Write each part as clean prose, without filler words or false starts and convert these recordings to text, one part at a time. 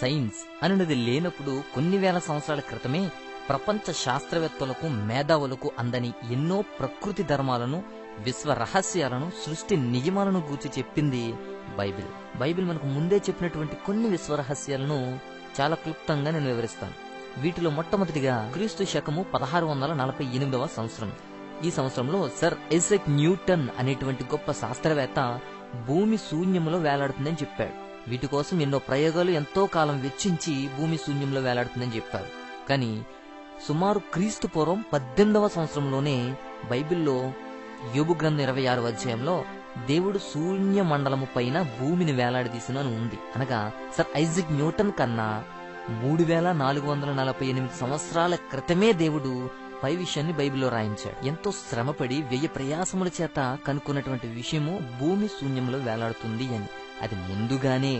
Science అనేది లేనప్పుడు కొన్ని వేల సంవత్సరాల క్రితమే ప్రపంచ శాస్త్రవేత్తలకు మేధావులకు అందని ఎన్నో ప్రకృతి ధర్మాలను, విశ్వ రహస్యాలను, సృష్టి నియమాలను గూర్చి చెప్పింది బైబిల్ మనకు ముందే చెప్పినటువంటి కొన్ని విశ్వ రహస్యాలను చాలా క్లుప్తంగా నేను వివరిస్తాను. వీటిలో మొట్టమొదటిగా క్రీస్తు శకము 1648వ సంవత్సరం. ఈ సంవత్సరంలో సర్ ఐజాక్ న్యూటన్ అనేటువంటి గొప్ప శాస్త్రవేత్త భూమి శూన్యంలో వేలాడుతుందని చెప్పాడు. వీటి కోసం ఎన్నో ప్రయోగాలు, ఎంతో కాలం వెచ్చించి భూమి శూన్యంలో వేలాడుతుందని చెప్పారు. కానీ సుమారు క్రీస్తు పూర్వం 18వ సంవత్సరంలోనే బైబిల్లో యోబు గ్రంథం 26వ అధ్యాయంలో దేవుడు శూన్య మండలము పైన భూమిని వేలాడదీసిన ఉంది. అనగా సర్ ఐజాక్ న్యూటన్ కన్నా 3448 సంవత్సరాల క్రితమే దేవుడు పై విషయాన్ని బైబిల్లో రాయించాడు. ఎంతో శ్రమపడి వ్యయ ప్రయాసముల చేత కనుక్కున్నటువంటి విషయము భూమి శూన్యంలో వేలాడుతుంది అని. అది ముందుగానే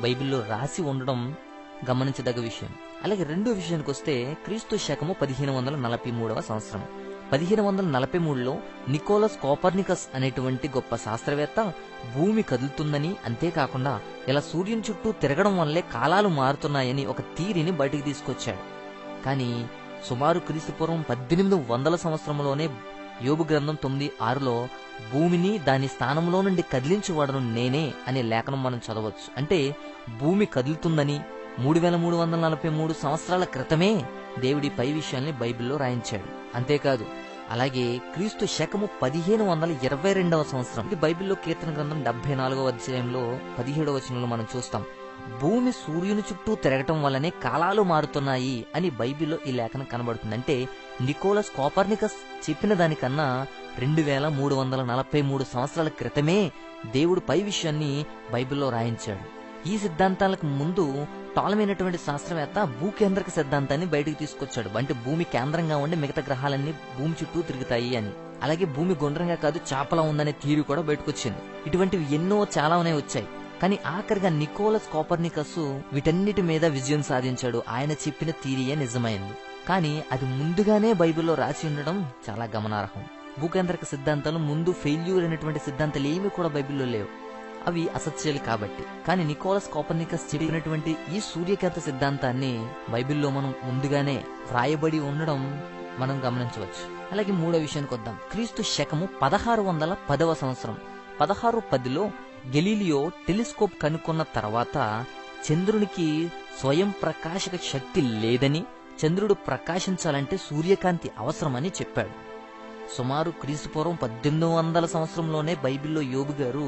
బైబిల్లో రాసి ఉండడం గమనించదగ్గ విషయం. అలాగే రెండో విషయానికి వస్తే క్రీస్తు శకము 1543వ సంవత్సరం. 1543లో నికోలస్ కోపర్నికస్ అనేటువంటి గొప్ప శాస్త్రవేత్త భూమి కదులుతుందని, అంతేకాకుండా ఇలా సూర్యుని చుట్టూ తిరగడం వల్లే కాలాలు మారుతున్నాయని ఒక థియరీని బయటికి తీసుకొచ్చాడు. కానీ సుమారు క్రీస్తు పూర్వం 1800 సంవత్సరంలోనే యోబు గ్రంథం 9:6లో భూమిని దాని స్థానంలో నుండి కదిలించువాడను నేనే అనే లేఖనం మనం చదవచ్చు. అంటే భూమి కదులుతుందని 3343 సంవత్సరాల క్రితమే దేవుడి పై విషయాల్ని బైబిల్లో రాయించాడు. అంతేకాదు, అలాగే క్రీస్తు శకము 1522వ సంవత్సరం బైబిల్లో కీర్తన గ్రంథం 74వ అధ్యాయంలో 17వ వచనంలో మనం చూస్తాం, భూమి సూర్యుని చుట్టూ తిరగటం వల్లనే కాలాలు మారుతున్నాయి అని బైబిల్లో ఈ లేఖనం కనబడుతుంది. అంటే నికోలస్ కోపర్నికస్ చెప్పిన దానికన్నా 2343 సంవత్సరాల క్రితమే దేవుడు పై విషయాన్ని బైబిల్లో రాయించాడు. ఈ సిద్ధాంతాలకు ముందు టాలమైనటువంటి శాస్త్రవేత్త భూకేంద్రక సిద్ధాంతాన్ని బయటకు తీసుకొచ్చాడు. అంటే భూమి కేంద్రంగా ఉండి మిగతా గ్రహాలన్నీ భూమి చుట్టూ తిరుగుతాయి అని. అలాగే భూమి గుండ్రంగా కాదు చాపలా ఉందనే థియరీ కూడా బయటకు వచ్చింది. ఇటువంటివి ఎన్నో చాలానే వచ్చాయి. కానీ ఆఖరిగా నికోలస్ కోపర్నికస్ వీటన్నిటి మీద విజయం సాధించాడు. ఆయన చెప్పిన థియరీయే నిజమైంది. కానీ అది ముందుగానే బైబిల్లో రాసి ఉండడం చాలా గమనార్హం. భూకేంద్రక సిద్ధాంతాలు ముందు ఫెయిల్యూర్ అయినటువంటి సిద్ధాంతాలు ఏమీ కూడా బైబిల్లో లేవు, అవి అసత్యాలు కాబట్టి. కానీ నికోలస్ కోపర్నికస్ చెప్పినటువంటి ఈ సూర్యకేంద్ర సిద్ధాంతాన్ని బైబిల్లో మనం ముందుగానే వ్రాయబడి ఉండడం మనం గమనించవచ్చు. అలాగే మూడో విషయానికి వద్దాం. క్రీస్తు శకము 1610వ సంవత్సరం. 1610లో గెలీలియో టెలిస్కోప్ కనుక్కున్న తర్వాత చంద్రునికి స్వయం ప్రకాశక శక్తి లేదని, చంద్రుడు ప్రకాశించాలంటే సూర్యకాంతి అవసరమని చెప్పాడు. సుమారు క్రీస్తు పూర్వం 1800 సంవత్సరంలోనే బైబిల్లో యోబు గారు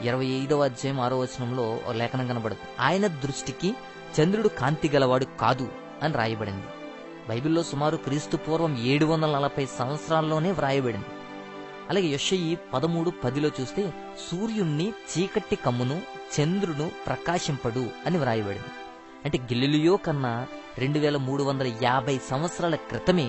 25వ అధ్యాయం 6వ వచనంలో లేఖనం కనబడుతుంది, ఆయన దృష్టికి చంద్రుడు కాంతి గలవాడు కాదు అని రాయబడింది. బైబిల్లో సుమారు క్రీస్తు పూర్వం 740 సంవత్సరాల్లోనే వ్రాయబడింది. అలాగే యెషయి 13:10లో చూస్తే సూర్యుణ్ణి చీకటి కమ్మును, చంద్రుడు ప్రకాశింపడు అని వ్రాయబడింది. అంటే గెలీలియో కన్నా 2350 సంవత్సరాల క్రితమే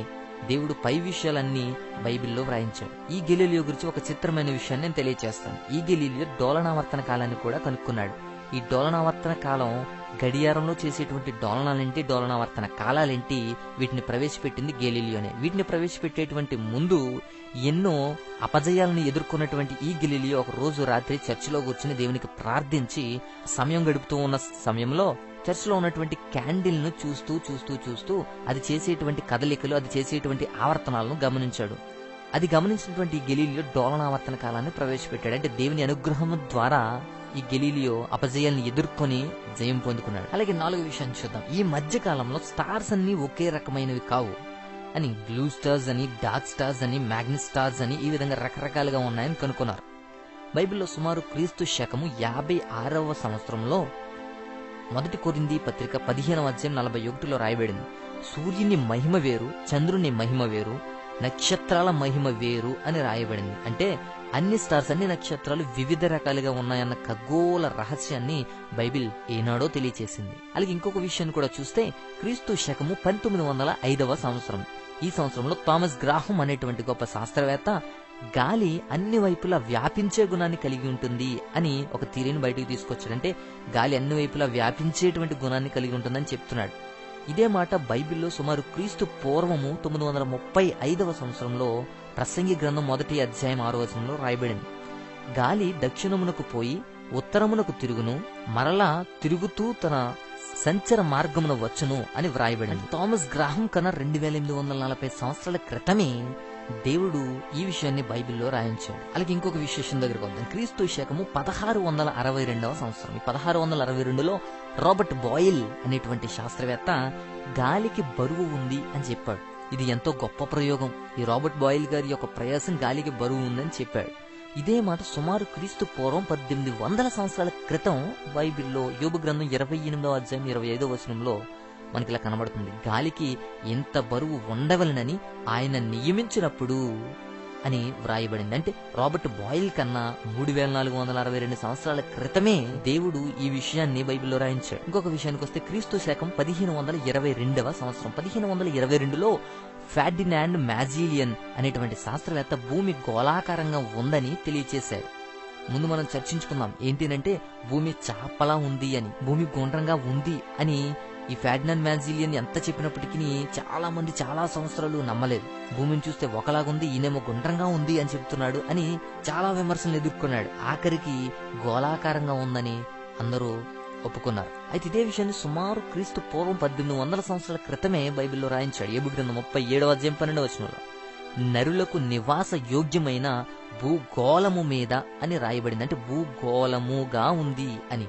దేవుడు పై విషయాలన్నీ బైబిల్లో వ్రాయించాడు. ఈ గెలీలియో గురించి ఒక చిత్రమైన విషయాన్ని నేను తెలియజేస్తాను. ఈ గెలీలియో డోలనావర్తన కాలాన్ని కూడా కనుక్కున్నాడు. ఈ డోలనావర్తన కాలం గడియారంలో చేసేటువంటి డోలనాలేంటి, డోలనావర్తన కాలాలేంటి, వీటిని ప్రవేశపెట్టింది గెలీలియోనే. వీటిని ప్రవేశపెట్టేటువంటి ముందు ఎన్నో అపజయాలను ఎదుర్కొన్నటువంటి ఈ గెలీలియో ఒక రోజు రాత్రి చర్చిలో కూర్చుని దేవునికి ప్రార్థించి సమయం గడుపుతూ ఉన్న సమయంలో చర్చిలో ఉన్నటువంటి క్యాండిల్ ను చూస్తూ అది చేసేటువంటి కదలికలు, అది చేసేటువంటి ఆవర్తనాలను గమనించాడు. అది గమనించినటువంటి గెలీలియో డోలనావర్తన కాలాన్ని ప్రవేశపెట్టాడు. అంటే దేవుని అనుగ్రహం ద్వారా ఈ గెలీలియో అపజయాలను ఎదుర్కొని జయం పొందుకున్నాడు. అలాగే నాలుగో విషయాన్ని చూద్దాం. ఈ మధ్య కాలంలో స్టార్స్ అన్ని ఒకే రకమైనవి కావు అని, బ్లూ స్టార్స్ అని, డార్క్ స్టార్స్ అని, మ్యాగ్నెట్ స్టార్స్ అని ఈ విధంగా రకరకాలుగా ఉన్నాయని కనుక్కున్నారు. బైబిల్లో సుమారు క్రీస్తు శకము 56వ సంవత్సరంలో 1 కొరింథీ పత్రిక 15వ అధ్యాయం 41లో రాయబడింది, సూర్యుని మహిమ వేరు, చంద్రుని మహిమ వేరు, నక్షత్రాల మహిమ వేరు అని రాయబడింది. అంటే అన్ని స్టార్స్, అన్ని నక్షత్రాలు వివిధ రకాలుగా ఉన్నాయన్న ఖగోళ రహస్యాన్ని బైబిల్ ఏనాడో తెలియచేసింది. అలాగే ఇంకొక విషయాన్ని కూడా చూస్తే క్రీస్తు శకము 1905వ సంవత్సరం. ఈ సంవత్సరంలో థామస్ గ్రాహం అనేటువంటి గొప్ప శాస్త్రవేత్త గాలి అన్ని వైపులా వ్యాపించే గుణాన్ని కలిగి ఉంటుంది అని ఒక థియరీని బయటకు తీసుకొచ్చాడంటే గాలి అన్ని వైపులా వ్యాపించేటువంటి గుణాన్ని కలిగి ఉంటుందని చెప్తున్నాడు. ఇదే మాట బైబిల్లో సుమారు క్రీస్తు పూర్వము 935వ సంవత్సరంలో ప్రసంగి గ్రంథం 1వ అధ్యాయం 6వ వచనంలో రాయబడింది, గాలి దక్షిణమునకు పోయి ఉత్తరమునకు తిరుగును, మరలా తిరుగుతూ తన సంచర మార్గమున వచ్చును అని వ్రాయబడింది. థామస్ గ్రాహం కన్నా 2840 సంవత్సరాల క్రితమే దేవుడు ఈ విషయాన్ని బైబిల్లో రాయించాడు. అలాగే ఇంకొక విశేషం దగ్గరకు వద్దాం. క్రీస్తు శకము 1662 సంవత్సరం. ఈ 1662లో రాబర్ట్ బాయిల్ అనేటువంటి శాస్త్రవేత్త గాలికి బరువు ఉంది అని చెప్పాడు. ఇది ఎంతో గొప్ప ప్రయోగం. ఈ రాబర్ట్ బాయిల్ గారి యొక్క ప్రయాసం గాలికి బరువు ఉందని చెప్పాడు. ఇదే మాట సుమారు క్రీస్తు పూర్వం 1800 సంవత్సరాల క్రితం బైబిల్లో యోబు గ్రంథం 28వ అధ్యాయం 25వ వచనంలో మనకి ఇలా కనబడుతుంది. గాలికి ఎంత బరువు ఉండవలనని ఆయన నియమించినప్పుడు అని వ్రాయబడింది. అంటే రాబర్ట్ బాయిల్ కన్నా 3462 సంవత్సరాల క్రితమే దేవుడు ఈ విషయాన్ని బైబిల్లో రాయించాడు. ఇంకొక విషయానికి వస్తే క్రీస్తు శకం 1522వ సంవత్సరం. 1522లో ఫెర్డినాండ్ మ్యాజిలియన్ అనేటువంటి శాస్త్రవేత్త భూమి గోళాకారంగా ఉందని తెలియచేశాడు. ముందు మనం చర్చించుకుందాం ఏంటంటే భూమి చాపలా ఉంది అని, భూమి గుండ్రంగా ఉంది అని ఈ ఫెర్డినాండ్ మ్యాజిలియన్ ఎంత చెప్పినప్పటికీ చాలా మంది చాలా సంవత్సరాలు నమ్మలేదు. భూమిని చూస్తే ఒకలాగుంది, ఈయనేమో గుండ్రంగా ఉంది అని చెప్తున్నాడు అని చాలా విమర్శలు ఎదుర్కొన్నాడు. ఆఖరికి గోళాకారంగా ఉందని అందరూ ఒప్పుకున్నారు. అయితే ఇదే విషయాన్ని సుమారు క్రీస్తు పూర్వం 1800 సంవత్సరాల క్రితమే బైబిల్లో రాయించాడు. యోబు గ్రంథం 37వ అధ్యాయం 12వ వచనంలో నరులకు నివాస యోగ్యమైన భూగోళము మీద అని రాయబడింది. అంటే భూగోళముగా ఉంది అని.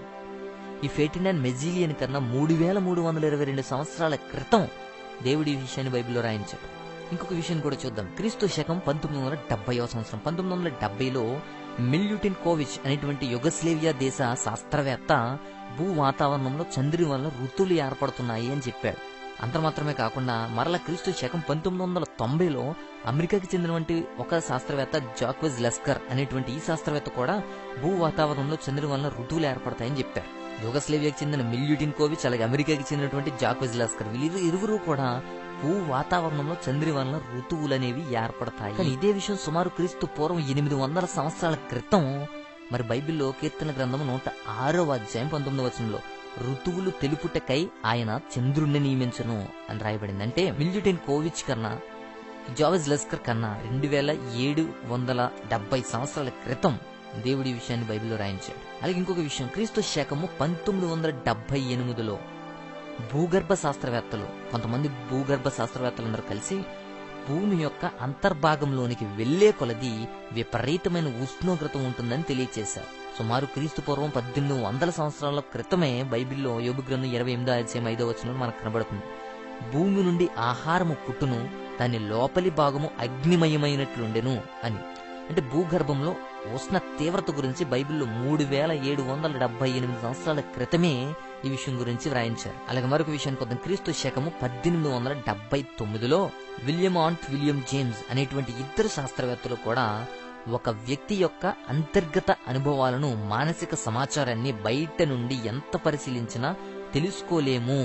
ఈ ఫెర్డినాండ్ మ్యాజిలియన్ కన్నా 3322 సంవత్సరాల క్రితం దేవుడి ఈ విషయాన్ని బైబిల్లో రాయించాడు. ఇంకొక విషయం కూడా చూద్దాం. క్రీస్తు శకం 1970వ సంవత్సరం. 1970లో మిల్యూటిన్ కోవిచ్ అనేటువంటి యుగస్లేవియా దేశ శాస్త్రవేత్త భూ వాతావరణంలో చంద్రుని వల్ల ఋతువులు ఏర్పడుతున్నాయి అని చెప్పాడు. అంత మాత్రమే కాకుండా మరలా క్రీస్తు శకం 1990లో అమెరికాకి చెందినటువంటి ఒక శాస్త్రవేత్త జాక్వెజ్ లెస్కర్ అనేటువంటి ఈ శాస్త్రవేత్త కూడా భూ వాతావరణంలో చంద్రుని వల్ల ఋతువులు ఏర్పడతాయని చెప్పారు. యుగస్లేవియాకి చెందిన మిల్యూటిన్ కోవిచ్ అలాగే అమెరికాకి చెందినటువంటి జాక్వెజ్ లెస్కర్ వీళ్ళు ఇరువురు కూడా భూ వాతావరణంలో చంద్రుని వలన ఋతువులనేవి ఏర్పడతాయి. కానీ ఇదే విషయం సుమారు క్రీస్తు పూర్వం 800 సంవత్సరాల క్రితం మరి బైబిల్లో కీర్తన గ్రంథం 106వ అధ్యాయం 19వ వచనంలో ఋతువులు తెలుపుటకై ఆయన చంద్రుణ్ణి నియమించను అని రాయబడింది. అంటే మిల్యూటిన్ కోవిచ్ కన్నా జాక్వెజ్ లెస్కర్ కన్నా 2770 సంవత్సరాల క్రితం దేవుడి విషయాన్ని బైబిల్లో రాయించాడు. అలాగే ఇంకొక విషయం క్రీస్తు శకము 1978లో భూగర్భ శాస్త్రవేత్తలు కొంతమంది భూగర్భ శాస్త్రవేత్తలందరూ కలిసి భూమి యొక్క అంతర్భాగంలోనికి వెళ్లే కొలది విపరీతమైన ఉష్ణోగ్రత ఉంటుందని తెలియచేశారు. సుమారు క్రీస్తు పూర్వం 1800 సంవత్సరాల క్రితమే బైబిల్లో యోబు గ్రంథం 28వ అధ్యాయం 5వ వచనంలో మనకు కనబడుతుంది. భూమి నుండి ఆహారము పుట్టును, దాని లోపలి భాగము అగ్నిమయమైనట్లుండెను అని. అంటే భూగర్భంలో ఉష్ణ తీవ్రత గురించి బైబిల్లో 3778 సంవత్సరాల క్రితమే ఈ విషయం గురించి వ్రాయించారు. అలాగే మరొక విషయానికి వద్దాం. క్రీస్తు శకము 1879లో విలియం జేమ్స్ అనేటువంటి ఇద్దరు శాస్త్రవేత్తలు కూడా ఒక వ్యక్తి యొక్క అంతర్గత అనుభవాలను, మానసిక సమాచారాన్ని బయట నుండి ఎంత పరిశీలించినా తెలుసుకోలేము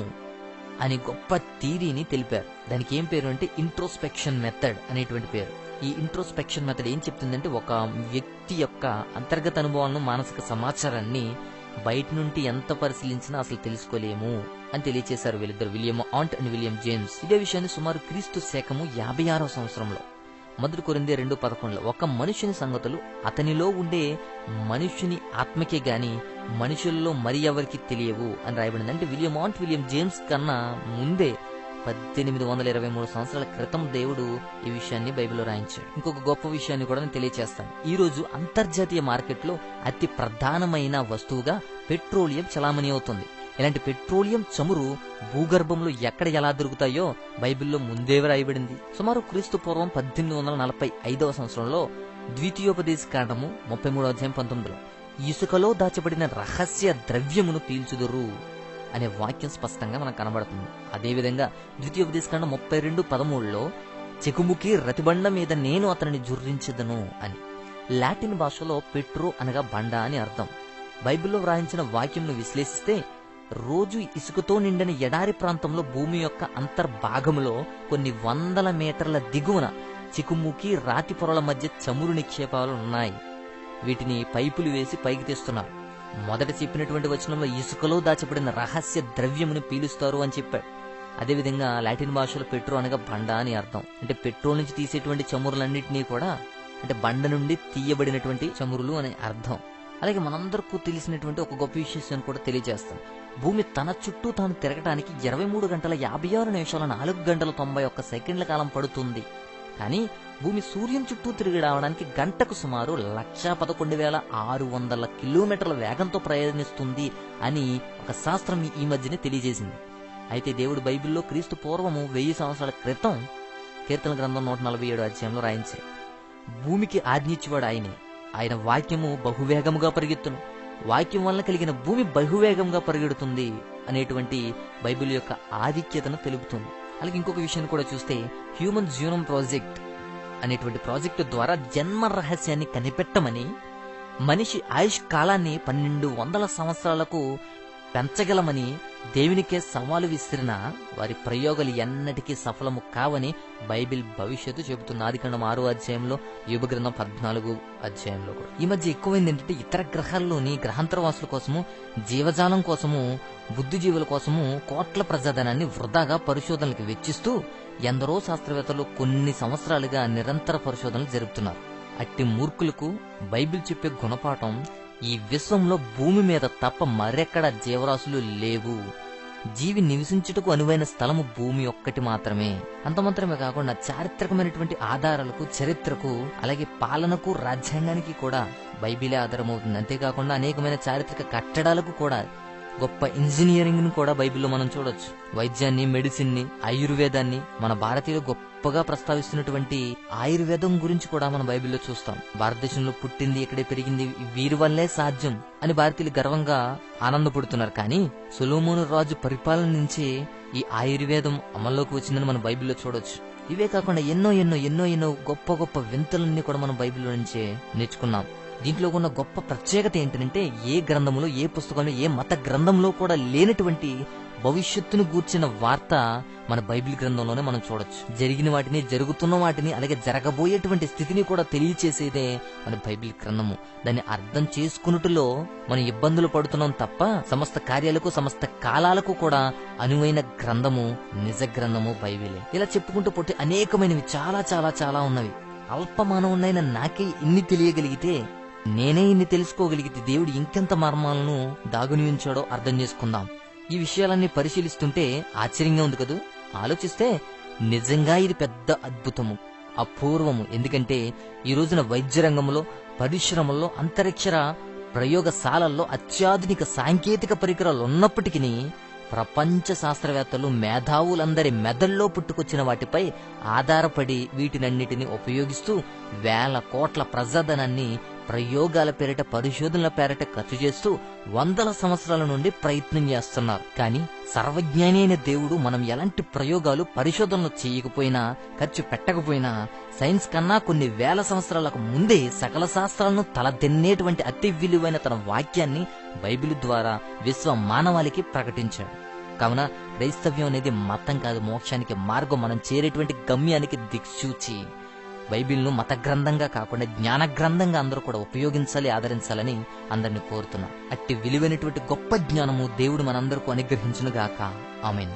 అని గొప్ప థియరీని తెలిపారు. దానికి ఏం పేరు అంటే ఇంట్రోస్పెక్షన్ మెథడ్ అనేటువంటి పేరు. ఈ ఇంట్రోస్పెక్షన్ మెథడ్ ఏం చెప్తుందంటే ఒక వ్యక్తి యొక్క అంతర్గత అనుభవాలను, మానసిక సమాచారాన్ని బయట నుండి ఎంత పరిశీలించినా అసలు తెలుసుకోలేము అని తెలియచేశారు వీళ్ళిద్దరు, విలియం అండ్ విలియం జేమ్స్. ఇదే విషయాన్ని సుమారు క్రీస్తు శకము 56వ సంవత్సరంలో 1 కొరింథీ 2:11 ఒక మనుషుని సంగతులు అతనిలో ఉండే మనుషుని ఆత్మకే గాని మనుషుల్లో మరి ఎవరికి తెలియవు అని రాయబడింది. అంటే విలియం జేమ్స్ కన్నా ముందే 1823 సంవత్సరాల క్రితం దేవుడు ఈ విషయాన్ని బైబిల్లో రాయించాడు. ఇంకొక గొప్ప విషయాన్ని కూడా నేను తెలియచేస్తాను. ఈ రోజు అంతర్జాతీయ మార్కెట్లో అతి ప్రధానమైన వస్తువుగా పెట్రోలియం చలామణి అవుతుంది. ఇలాంటి పెట్రోలియం చమురు భూగర్భంలో ఎక్కడ ఎలా దొరుకుతాయో బైబిల్లో ముందే రాయబడింది. సుమారు క్రీస్తు పూర్వం 1845వ సంవత్సరంలో ద్వితీయోపదేశ కాండము 33వ అధ్యాయం 19లో ఇసుకలో దాచబడిన రహస్య ద్రవ్యమును పీల్చుదురు అనే వాక్యం స్పష్టంగా మనకు కనబడుతుంది. అదేవిధంగా ద్వితీయోపదేశ కాండం 32:13లో చెకుముకి రతిబండ మీద నేను అతనిని జుర్రించెదను అని. లాటిన్ భాషలో పెట్రో అనగా బండ అని అర్థం. బైబిల్లో వ్రాయించిన వాక్యంను విశ్లేషిస్తే రోజు ఇసుకతో నిండిన ఎడారి ప్రాంతంలో భూమి యొక్క అంతర్భాగంలో కొన్ని వందల మీటర్ల దిగువన చికుముకి రాతి పొరల మధ్య చమురు నిక్షేపాలు ఉన్నాయి. వీటిని పైపులు వేసి పైకి తీస్తున్నారు. మొదట చెప్పినటువంటి వచనంలో ఇసుకలో దాచబడిన రహస్య ద్రవ్యమును పీలుస్తారు అని చెప్పాడు. అదేవిధంగా లాటిన్ భాషలో పెట్రో అనగా బండ అని అర్థం. అంటే పెట్రోల్ నుంచి తీసేటువంటి చమురులన్నింటినీ కూడా అంటే బండ నుండి తీయబడినటువంటి చమురులు అనే అర్థం. అలాగే మనందరికీ తెలిసినటువంటి ఒక గొప్ప విషయాన్ని కూడా తెలియజేస్తాం. భూమి తన చుట్టూ తాను తిరగటానికి 23 గంటల 56 నిమిషాల 4 గంటల 91 సెకండ్ల కాలం పడుతుంది. కానీ భూమి సూర్యుని చుట్టూ తిరిగి రావడానికి గంటకు సుమారు 111,600 కిలోమీటర్ల వేగంతో ప్రయాణిస్తుంది అని ఒక శాస్త్రం ఈ మధ్యనే తెలియజేసింది. అయితే దేవుడు బైబిల్లో క్రీస్తు పూర్వము 1000 సంవత్సరాల క్రితం కీర్తన గ్రంథం 147 అధ్యాయంలో రాయించారు. భూమికి ఆజ్ఞిచ్చేవాడు ఆయనే. ఆయన వాక్యము బహువేగముగా పరిగెత్తును, వాక్యం వల్ల కలిగిన భూమి బహువేగంగా పరిగెడుతుంది అనేటువంటి బైబిల్ యొక్క ఆధిక్యతను తెలుపుతుంది. అలాగే ఇంకొక విషయాన్ని కూడా చూస్తే హ్యూమన్ జీనోమ్ ప్రాజెక్ట్ అనేటువంటి ప్రాజెక్టు ద్వారా జన్మ రహస్యాన్ని కనిపెట్టమని, మనిషి ఆయుష్ కాలాన్ని 1200 సంవత్సరాలకు పెంచగలమని దేవునికే సవాలు విసిరిన వారి ప్రయోగాలు ఎన్నటికీ సఫలము కావని బైబిల్ భవిష్యత్తు చెబుతున్న ఆదికాండం 6వ అధ్యాయంలో, యోబు గ్రంథం 14వ అధ్యాయంలో కూడా. ఈ మధ్య ఎక్కువైంది ఏంటంటే ఇతర గ్రహాల్లోని గ్రహాంతరవాసుల కోసము, జీవజాలం కోసము, బుద్ధిజీవుల కోసము కోట్ల ప్రజాధనాన్ని వృధాగా పరిశోధనలకు వెచ్చిస్తూ ఎందరో శాస్త్రవేత్తలు కొన్ని సంవత్సరాలుగా నిరంతర పరిశోధనలు జరుపుతున్నారు. అట్టి మూర్ఖులకు బైబిల్ చెప్పే గుణపాఠం, ఈ విశ్వంలో భూమి మీద తప్ప మరెక్కడ జీవరాశులు లేవు. జీవి నివసించుటకు అనువైన స్థలము భూమి ఒక్కటి మాత్రమే. అంత మాత్రమే కాకుండా చారిత్రకమైనటువంటి ఆధారాలకు, చరిత్రకు, అలాగే పాలనకు, రాజ్యాంగానికి కూడా బైబిలే ఆధారమవుతుంది. అంతేకాకుండా అనేకమైన చారిత్రక కట్టడాలకు కూడా, గొప్ప ఇంజనీరింగ్ ను కూడా బైబిల్లో మనం చూడొచ్చు. వైద్యాన్ని, మెడిసిన్ ని, ఆయుర్వేదాన్ని, మన భారతీయులు గొప్పగా ప్రస్తావిస్తున్నటువంటి ఆయుర్వేదం గురించి కూడా మనం బైబిల్లో చూస్తాం. భారతదేశంలో పుట్టింది, ఇక్కడే పెరిగింది, వీరి వల్లే సాధ్యం అని భారతీయులు గర్వంగా ఆనందపడుతున్నారు. కానీ సొలొమోను రాజు పరిపాలన నుంచి ఈ ఆయుర్వేదం అమల్లోకి వచ్చిందని మనం బైబిల్లో చూడొచ్చు. ఇవే కాకుండా ఎన్నో ఎన్నో ఎన్నో ఎన్నో గొప్ప గొప్ప వింతలన్నీ కూడా మనం బైబిల్లో నుంచే నేర్చుకున్నాం. దీంట్లో ఉన్న గొప్ప ప్రత్యేకత ఏంటంటే ఏ గ్రంథంలో, ఏ పుస్తకంలో, ఏ మత గ్రంథంలో కూడా లేనటువంటి భవిష్యత్తును గూర్చిన వార్త మన బైబిల్ గ్రంథంలోనే మనం చూడొచ్చు. జరిగిన వాటిని, జరుగుతున్న వాటిని, అలాగే జరగబోయేటువంటి స్థితిని కూడా తెలియచేసేదే మన బైబిల్ గ్రంథము. దాన్ని అర్థం చేసుకున్నట్టులో మనం ఇబ్బందులు పడుతున్నాం తప్ప సమస్త కార్యాలకు, సమస్త కాలాలకు కూడా అనువైన గ్రంథము, నిజ గ్రంథము బైబిలే. ఇలా చెప్పుకుంటూ పోతే అనేకమైనవి చాలా చాలా చాలా ఉన్నవి. అల్పమానవునైన నాకే ఇన్ని తెలియగలిగితే, నేనే ఇన్ని తెలుసుకోగలిగితే దేవుడు ఇంకెంత మర్మాలను దాగుని ఉంచాడో అర్థం చేసుకుందాం. ఈ విషయాలన్నీ పరిశీలిస్తుంటే ఆశ్చర్యంగా ఉంది కదూ. ఆలోచిస్తే నిజంగా ఇది పెద్ద అద్భుతము, అపూర్వము. ఎందుకంటే ఈ రోజున వైద్య రంగంలో, పరిశ్రమల్లో, అంతరిక్ష ప్రయోగశాలల్లో అత్యాధునిక సాంకేతిక పరికరాలు ఉన్నప్పటికీ ప్రపంచ శాస్త్రవేత్తలు, మేధావులందరి మెదల్లో పుట్టుకొచ్చిన వాటిపై ఆధారపడి వీటినన్నిటిని ఉపయోగిస్తూ వేల కోట్ల ప్రజాధనాన్ని ప్రయోగాల పేరిట, పరిశోధనల పేరిట ఖర్చు చేస్తూ వందల సంవత్సరాల నుండి ప్రయత్నం చేస్తున్నారు. కానీ సర్వజ్ఞాని అయిన దేవుడు మనం ఎలాంటి ప్రయోగాలు, పరిశోధనలు చేయకపోయినా, ఖర్చు పెట్టకపోయినా, సైన్స్ కన్నా కొన్ని వేల సంవత్సరాలకు ముందే సకల శాస్త్రాలను తలదెన్నేటువంటి అతి విలువైన తన వాక్యాన్ని బైబిల్ ద్వారా విశ్వ మానవాళికి ప్రకటించాడు. కావున క్రైస్తవ్యం అనేది మతం కాదు, మోక్షానికి మార్గం, మనం చేరేటువంటి గమ్యానికి దిక్సూచి. బైబిల్ను మత గ్రంథంగా కాకుండా జ్ఞాన గ్రంథంగా అందరూ కూడా ఉపయోగించాలి, ఆదరించాలని అందరిని కోరుతున్నా. అట్టి విలువైనటువంటి గొప్ప జ్ఞానము దేవుడు మనందరికీ అనుగ్రహించునుగాక. ఆమేన్.